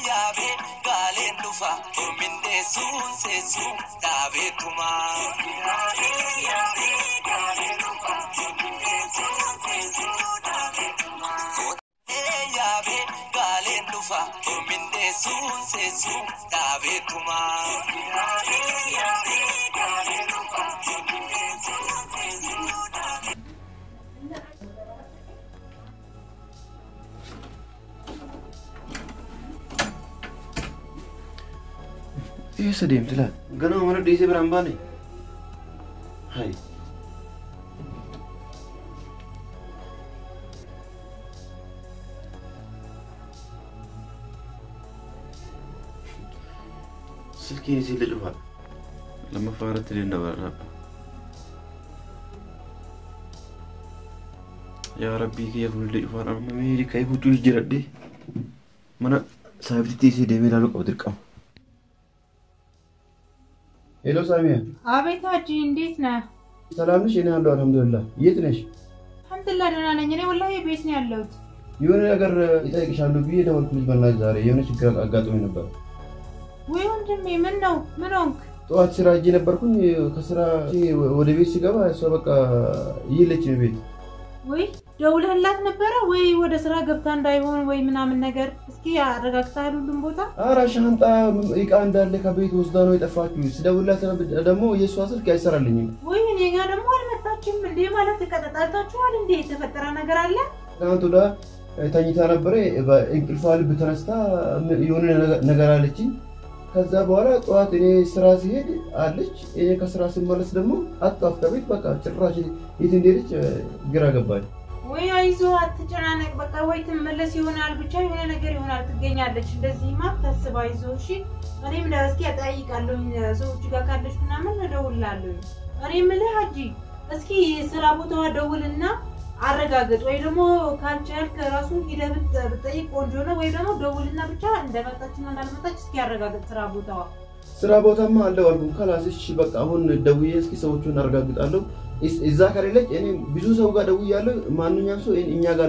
yabe galen dufa minde sun se su dabe kuma yabe galen dufa minde sun se su dabe kuma yabe galen dufa minde sun se su dabe kuma yabe galen dufa minde sun se su dabe ये सदीम चला गना हमारा डीजे पर अंबा नहीं हाय سلكي نسيت الجوال لما فارت لي النوار يا ربي كيف ولد الجوال أنا ميري كيف وجوه جردي منا صاحبتي تيجي دمي لالو قدركم हेलो सामिया አቤት አጂ እንዴት ነህ ሰላም ነሽ እኔ አለሁ አልহামዱሊላህ የት ነሽ አልহামዱሊላህ ደህና ነኝ እኔ ወላሂ ቤት ነው ያለሁት የሆነ ነገር ይጠይቅሻለሁ ብዬ ደወልኩልሽ በእናትሽ ዛሬ የሆነ ችግር አጋጥሞኝ ነበር ወይ ወንድሜ ምን ነው ምን ሆንክ ጠዋት ስራ ሄጄ ነበርኩኝ ከስራ ወደ ቤት ስገባ እሷ በቃ ይለች ቤት ወይ ደውለህላት ነበር ወይ ወደ ስራ ገብታ እንዳይሆን ወይ ምናምን ነገር እስኪ አረጋግጣለሁ ሁሉም ቦታ አራ ሻንጣ እቃ እንዳለ ከቤት ወስዳ ነው የጠፋችው ስደውልላት ደግሞ የሷ ስልክ አይሰራልኝም ወይ እኔ ጋር ደግሞ አልመጣችም እንዴ ማለት ተቀጣጣችኋል እንዴ የተፈጠረ ነገር አለ ትናንት ወዳ ተኝታ ነበር በእንቅልፏ ልብ ተነስታ የሆነ ነገር አለችኝ ከዛ በኋላ ጠዋት እኔ ስራ ሲሄድ አለች እኔ ከስራ ስመለስ ደግሞ አጣፍታ ቤት በቃ ጭራሽ የት እንደሄደች ግራ ገባኝ ወይ አይዞ አትጨናነቅ በቃ ወይ ትመለስ ይሆናል ብቻ የሆነ ነገር ይሆናል ትገኛለች እንደዚህማ ታስባ አይዞ እሺ እኔም ለእስኪ አጠይቃለሁ ሰዎች ጋር ካለሽ ምናምን እደውልላለሁ እኔ ምልህ አጂ እስኪ ስራ ቦታዋ ደውልና አረጋግጥ ወይ ደግሞ ካልቻልክ ራሱ ሂደህ ብትጠይቅ ቆንጆ ነው ወይ ደግሞ ደውልና ብቻ እንደመጣችና እንዳልመጣች እስኪ አረጋግጥ ስራ ቦታማ አለው አልኩ ካላስሽ በቃ አሁን ደውዬ እስኪ ሰዎቹን አረጋግጣለሁ እዛ ከሌለች እኔ ብዙ ሰው ጋር ደውያለሁ ማንኛውም ሰው እኛ ጋር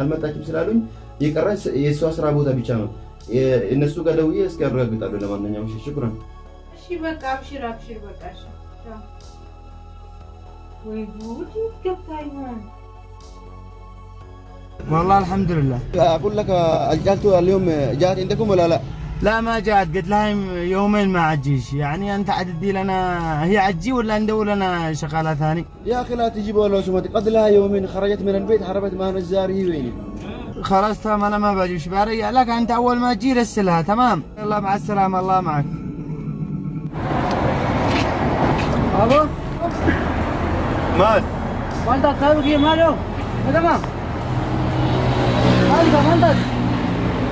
አልመጣችም ስላሉኝ የቀረኝ የሷ ስራ ቦታ ብቻ ነው እነሱ ጋር ደውዬ እስኪ አረጋግጣለሁ ለማንኛውም ሽኩራን እሺ በቃ አብሽር በቃ እሺ ወይ ጉድ ይገባኛል والله الحمد لله اقول لك اجلت اليوم جات عندكم ولا لا لا ما جات قلت لها يومين ما عجيش يعني انت عددي لنا هي عجي ولا ندور لنا شغاله ثاني يا اخي لا تجيب ولا سمعت قد لها يومين خرجت من البيت هربت مع نجاري ويني خلاص تمام انا ما باجي شباريه لك انت اول ما تجي رسلها تمام يلا مع السلامه الله معك ابو مال انت تسوي ماله تمام مالك مالك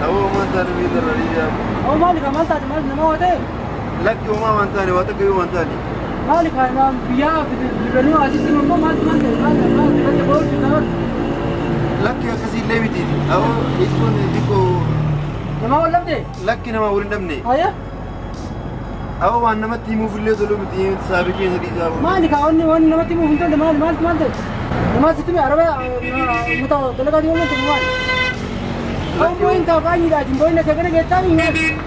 هو ما انت بيد الرجال هو مالك مالك ما هو ده لك يوم ما انت واتك يوم انت مالك انا بيا بنو عزيز من مالك انت بقول لك يا كسي ليبتي او يكون ديكو ما ولا بدي لك انا ما ولد مني ايوه او انا ما تيمو في الليل دول متي سابقين دي مالك وانا ما تيمو انت مال ما ستمي عربه متى طلقت يوم انت مال أو أنت باقي لازم بقول لك أنا قلت لك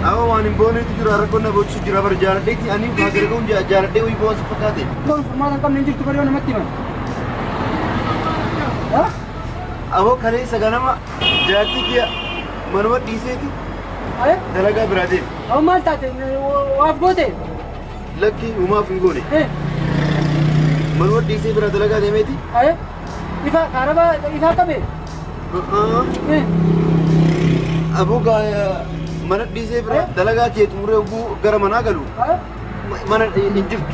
أو أنا بقول لك تجرا ركونا بوش تجرا برجال ديتي أنا بقولكم جار دي ويبوس فكاتي كم ما كم ننجح تبري وأنا متى ها أو خلي سجانا ما جارتي كيا منور ديسيتي أيه دلقا برادين أو ما تاتي وافقوتي لكي وما فيقولي إيه منور ديسي برا دلقا ديمتي أيه إذا كهربا إذا كبير أبو قايا من الديسي برا دلقا كي تمره أبو غرمنا قالوا من الإنجبت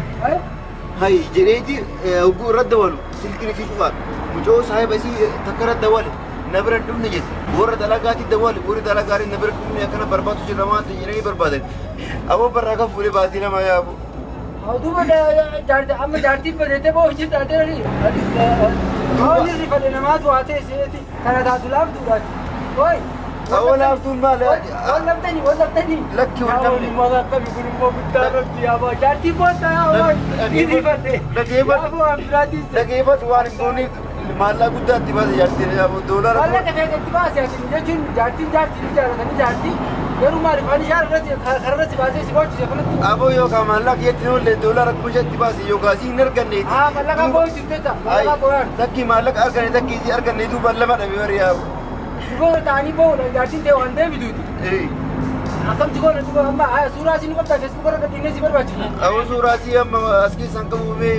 هاي جريتي أبو رد والو سلكني في شفار مجو صاحب أسي تكرر دوال نبرة دم نجت ورا دلقا تي دوال ورا دلقا ري نبرة دم نيكنا برباد تجرمان تجري برباد أبو برا فوري باتينا ما يا أبو أو دوما جارد أما جاردي بديته بوش جاردي ري أو يري فلنا ما تواتي سيتي كنا دادولاف دورات وای أول أفتون ماله ولا بتني لك ولا ما ذا كم يقول ما بتعرف يا أبا جارتي بوتا يا يري فلنا لكيبت وارن بوني maallaqa guddaa itti baase jaartiin doolara. Maallaqa fe'ee itti baase jechuun jaartiin jaalatanii jaartii garuu maaliif ani irratti kararratti baasee si boochise kanatti. Aboo yookaan maallaqa yetti oollee doolara kuma itti baase yookaan si hin arganne. Maallaqa boochise jecha maallaqa qoyaan. Takki maallaqa arganne takki si arganne duuba lama dhabe bari yaabu. Goona ta'anii booda jaartiin ta'e waan deebituuti. Akkam jigoona duuba amma suuraa isin qabdaa feesbuuk irra gadhiinee si barbaachisa. Aboo suuraa si amma as keessaan qabumee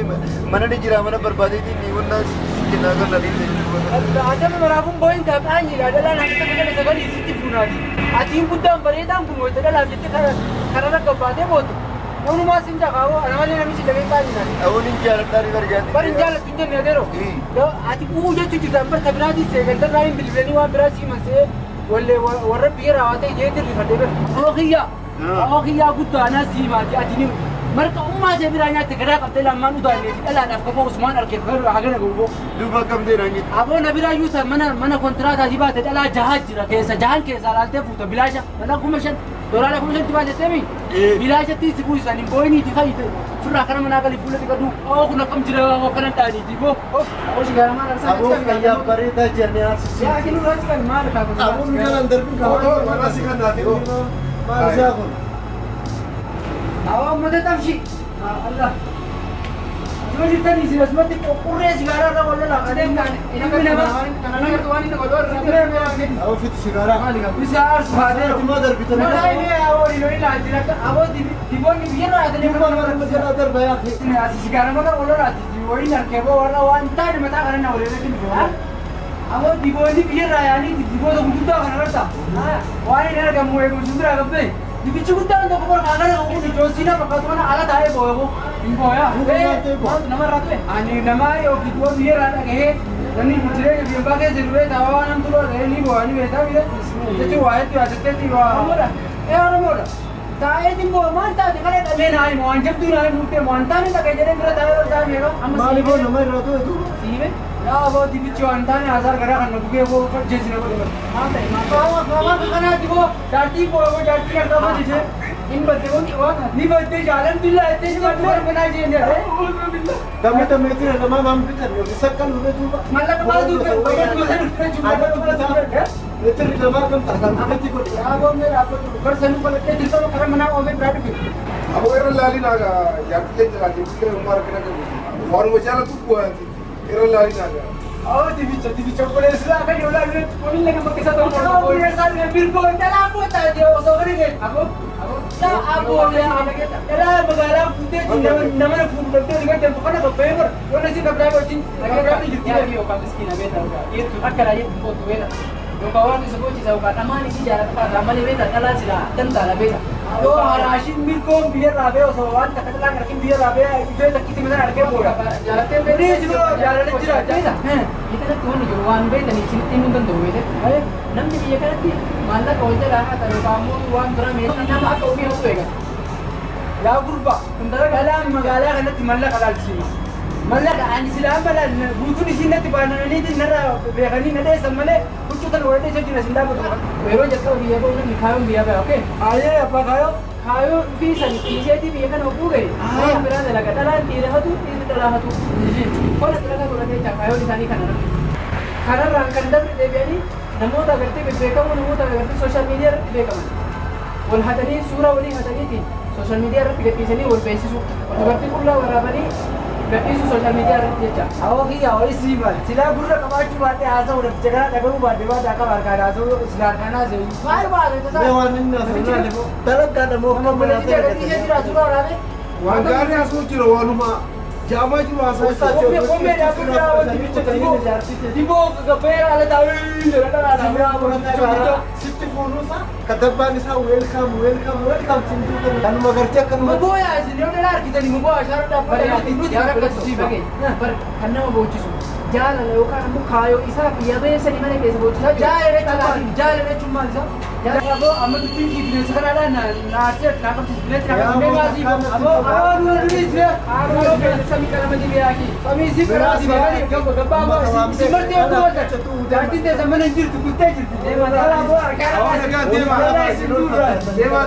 mana ni jira mana barbaadeetiin wannaa si kennaa kan adiin. Adama maraafuun booyin taa'aanyiidha dhalaan akka kana sagalii sitti fuunaati. Atiin guddaan bareedaan kun wayita dhalaaf jettee kararra gabbaatee bootu. Namnumaa sin jaqaawoo ana malee namni si dhabee qaadinaani. Awoon hin jaaladhaan barjaatti. Bari hin jaalattu hin jenne adeeroo. Ati uu jechuu jirtan bar tabiraatii seegantarraa hin bilbilanii waan biraa sii mansee warra biyya raawwatee jeetii rifadee bira. Ookiyyaa guddaa anaa sii maati ati ni marqa ummaa ishee biraa nyaatte gadaa qabdee lammaan udaallee dhalaadhaaf qaboo Usmaan argee hagana gowwoo. Duuba qabdee naan jette. Aboo na biraa yuuta mana kontiraataa baate dhalaa jahaa jira keessa jahaan keessaa laaltee fuuta bilaasha dhalaa kuma shan doolaara kuma shanti baate seemi bilaashatti si buusan hin booyiniiti fayyite firraa kana manaa galii fuula dhiqadhu kun akkam jira kana dhaaniiti boo oshi gara maal arsaa Aboo fayyaaf bareedaa jennee arsisuu. yaa kinu raati kan maal kaafu Aboo mi galan darbii kaawwatoo mana si kan naati maal isaa kun. Awak mata tamshi. Allah. Cuma cerita ni sih, cuma ti kurre sigara ada kalau lah. Ada yang kan? Ini kenapa? Karena tuan ini kalau Aboo fit sigara. bisa harus hadir. Cuma darbii tanah. Mana ini awak ini lah. Tidak awak di bawah ni biar ada ni. Cuma orang masih ada terbayar. Ini asal sigara mana kalau lah. Di bawah ini nak kebo warna wanita di mata karena awak ini ni. Awak di bawah ni biar lah. Ini di bawah tu buta kan rasa. Wah ini ada kamu yang sundra kape. Di bicu kita untuk kau makan aku di Josina pakai tu mana alat ayah bawa aku. Info ya. Nama ratu. Ani nama yo kita biar ada ke. Nani bujre biar pakai zirwe tawa nam tu ada ni bawa ni beta biar. Jadi wahai tu ada teti bawa. Orang muda. Saya ni bawa manta dengan ada main ayah mau anjam tu ayah mungkin manta ni tak kerja ni berat ayah dah biar. Mali pun nama ratu itu. Sini. Ya, वो दिवी चौंता ने आजार करा करना क्योंकि वो जैसे ना बोले हाँ भाई माँ का ना दिवो जाती वो जाती करता वो जैसे इन बच्चे को नहीं बच्चे जालन बिल्ला ऐसे ही बच्चे बनाए जिन्हें Kami tu mesti nama mam kita ni. Sekal lu tu. मतलब बात दूर कर बगल में चुप कर Itu di nama kami tak akan kita ikut. आप मेरे आप कर सनु को लगते जिसको वो करम मना वो मैं प्राइड भी Aku era lali naga, yang kita lagi kita umar kena tu. Orang macam tu buat. Era lali naga. और दिवी चौपड़े से आकर जोड़ा ने कोई लगे मक्के साथ और मेरे साथ में फिर को चला पोता जो सो करेंगे अब क्या आप बोल रहे हैं तेरा बगाला फूटे नमन फूट लगते हैं टेंपो का ना पेपर वो नहीं कपड़ा वो चिन कपड़ा भी दिखती है वो काफी स्किन है बेटा ये तो अकल है वो तो बेटा जो कावा की सब चीज होगा नमानी की जा रहा था नमानी बेटा चला चला तंता ला बेटा जो राशिन मिल को बियर राबे और सोवान तकला करके बियर राबे इसे तक कितने में अड़के बोला जाते मेरे जो जाने चिरा जाता है इतना कौन जो वन बेटा नहीं चिंता नहीं बंद हुए थे अरे नम ने ये करती मानला कोई तो रहा था कामों वन तरह में नाम आ कोई होएगा या गुरुबा अंदर गला मगाला गला तिमल्ला गला सी मल्ला عن سلام بلا بوتو دي سينه تبانا ني دي نرا بيغني ندي سمله कुछ तो वोटे से जिन सिंदा को वेरो जत्ता बिया को ने खायो बिया बे ओके आये अपा खायो भी सनी पीछे थी बिया का नोपू गई हां मेरा ने लगा तला तीर हतु तीर तला हतु जी कोन तला को रहे खायो निसानी खाना रंग कंदर दे बियानी नमो ता करते बेकम नमो ता करते सोशल मीडिया बेकम वन हतनी सूरा वली हतनी थी सोशल मीडिया रे पीछे नहीं वन बेसिस और करते कुल्ला वराबनी Begitu sosial media rakyatnya. Awak ini awal sih bal. Sila guru kamar cuma ada asal udah cakap tak perlu buat debat tak kabar kan asal silakan kan aja. Baik baik itu saja. Dewan ini nasional lepo. Dalam kada mau Kamu boleh jadi tidak sudah orang ni. Wangkari aku ciro wanu ma. Jama ciro asal. Kome dia pun awal di bicara di bawah kepala ada tahu. Ada ada. Situ kono sa. Katapan sa welcome cintu kan. Kan magarja kan. Membawa sini orang lari kita ni membawa syarat dapat. Jangan kasih sebagai. Karena membawa cisu. Jalan lewat kan mukayo isa dia biasa di mana biasa bawa cisu. Jalan cuma isa. Jalan abo amat tinggi biasa kan ada nasi nak kasih biasa nak kasih biasa abo aduh biasa aduh biasa sami kalau macam dia lagi. Kami sih berasi bagi gapa abo seperti apa aja. Jadi dia zaman anjir tu kita anjir. Dewa abo Dewa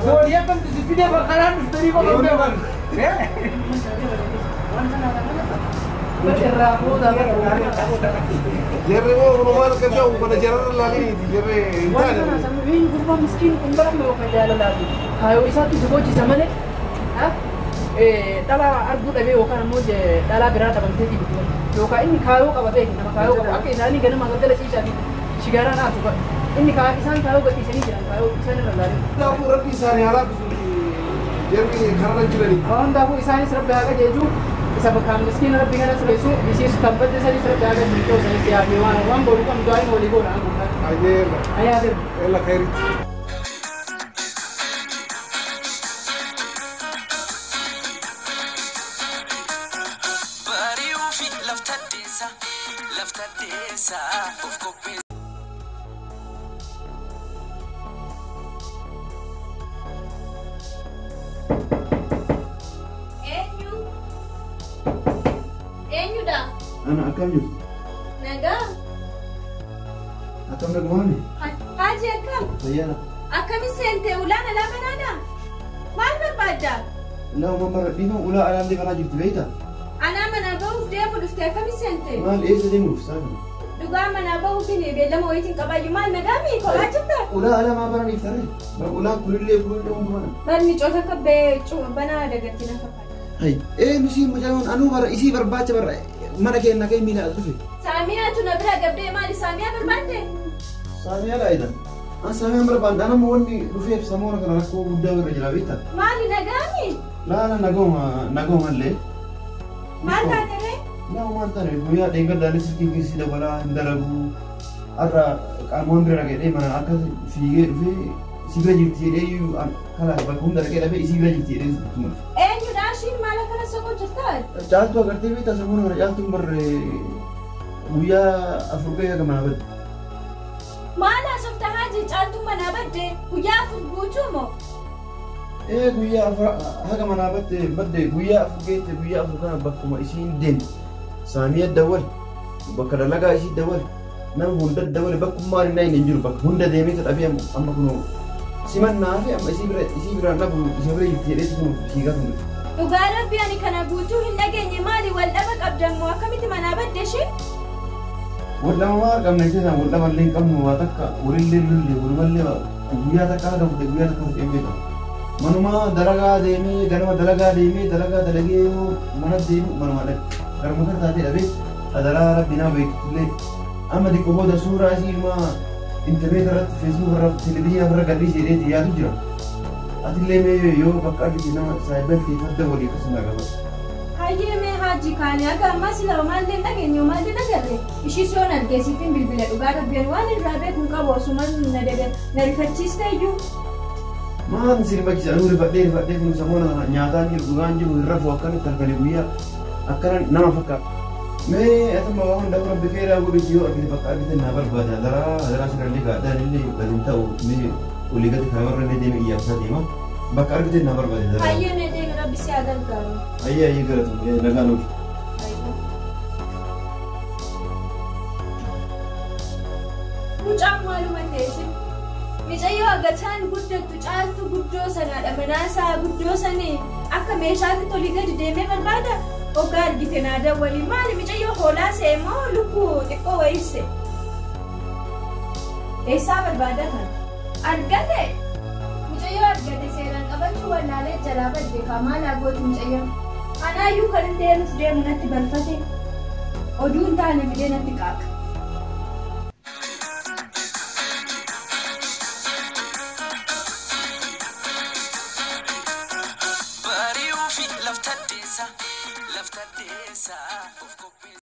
Oh dia kan tu dia bakalan dari kau Jarre mo normal ka daw pada jarre lali jarre Wala na sabihin ko pa miskin kung barang mo kaya lalaki. Kayo isa tu subo ci zamane. Ha? Dala arbu dabe o kana mo je dala birata ban teji bitu. Yo ka inni kayo ka babe na kayo ka ake nani ganin magana ci ta shigara na su ba. Inni ka isan kayo ga isani jiran kayo isan lalari. da ku rabbi sani ala ku jarre karana jirani Kawan da ku isani sarab da ga jeju isa ba kam miskin rabbi kana su besu bisi su tabbat da sari sarab da ga ni to sai ya mi wan boru kam do ai mo ligo na ko. ayer Aya de ela khairi Bari'uu fi laftaddeessa of qopheessa. Eenyudha? Ana akkam jirtu? Nagaa? Akkam nagamaami? Haaji akkam? Fayyaadha. Akkami seente ulaan alaa banaadha? Maal barbaadda? Ilaa uumama rabbiin ulaa alaallee banaa jirtu beektaa? Anaa manaa bahuuf deemu dhufte akkami seente? Maal eessa deemuuf saafina? Dhugaa manaa bahuufin beellama wayitiin qabaayyu maal nagaami kolaa jirta? Ulaa alaa maa bananiif taree? Ulaan kunillee hundumana. Manni coota kabbee banaa dagatti na fakkaata. Hai, nusi macam anu bara isi berbaca bara mana kayak nak mila tu. Saamiyaa tu na bira gabdee maali saamiyaa barbaadde? Samia lah itu. Samia berband, anak mau ni rufia sama orang kerana aku budak berjalan bita. Maali nagaami? Lah nagom le. Maal taatere? Lah mantan ni, buaya dengar dari segi kisi dah bala hindaragu. Ada kamu beri lagi deh mana akan figure sigra jirti deh you kalah bagun dari kita be sigra jirti deh semua. Eenyudha ashiin maal akkana sokoo jirtaa? Caal tu agar TV tak semua orang caal tu buaya Afrika ya kemana bet? Maal asofta haaji caaltuu manaa badde guyyaa afur guutuu moo? Guyyaa haga manaa badde guyyaa afur geette guyyaa afur kana bakkuma isiin deemte saamiyaa dawwal bakka dalagaa isii dawwal nama hunda dawwal bakkummaan hin jiru bakka hunda deemee dhabee amma kunoo simannaa fi amma isii biraan dhabu isa bira jirti jedhee kun fiigaa ture. Dhugaa rabbi ani kana guutuu hin dhageenye maali wal dhaba qabdan moo akkamitti manaa badde ishee? Waldhamaa qabna jechuudha waldhamallee hin qabnu waa takka walillee lullee walumallee guyyaa takka haga fute guyyaa takka fute beeka. Manuma dalagaa deemee ganama dalagaa deemee dalagaa dalagee yoo mana deemu manuma dhabe. Garuma kan taatee dhabee adaraa rabbi nama beektullee amma xiqqoo booda suuraa isii ilmaa internet irratti feesbuuk irratti televiziyaa irra gadhiisee dheeti yaadu jira. Atillee mee yoo bakka argite nama saayibaltii farda walii akkasuma qaba. Hayyee mee haaji kaanii akka ammaa sila maallee dhageenye maallee nagarre ishii soon argeesiifin bilbila dhugaa rabbiin waan irraa beekuun qabu osuma na rifachiiste iyyuu. Maan si rifachiisa anuu rifadhee kun samoona nyaataan jiru dhugaan jiru hin rafu akkamitti halkanii guyyaa akkana nama fakkaata. Mee atuma waan hunda rabbi keeraa godhu yoo argite bakka argite naa barbaada adaraa sirallee gaadhaan illee gadi ta'u mee olii gadi kana warra illee deeme iyyaabsaa deema bakka argite naa barbaada. Hayyee mee deeme rabbi si haa gargaaru. Hayyee galatu nagaan oolu. Mucaan maaluma teesse micayyoo agataan guddattu caaltu guddoo sanaadha manaasaa guddoo sanii akka meeshaatti tolii gadi deemee barbaada. Ogaa argite naa dawwali maali micayyoo hoolaa see moo lukkuu xiqqoo wayisse? Eessaa barbaada kan? Argate? Micayyoo argate seeraan qabachuu wallaalee jalaa badde maal gooti micayyoo? Anaayyuu kan hin deemuuf deemu natti balfate. Oduu hin taane fidee natti qaaqa. Bari'uu fi laftaddeessa of qopheessa.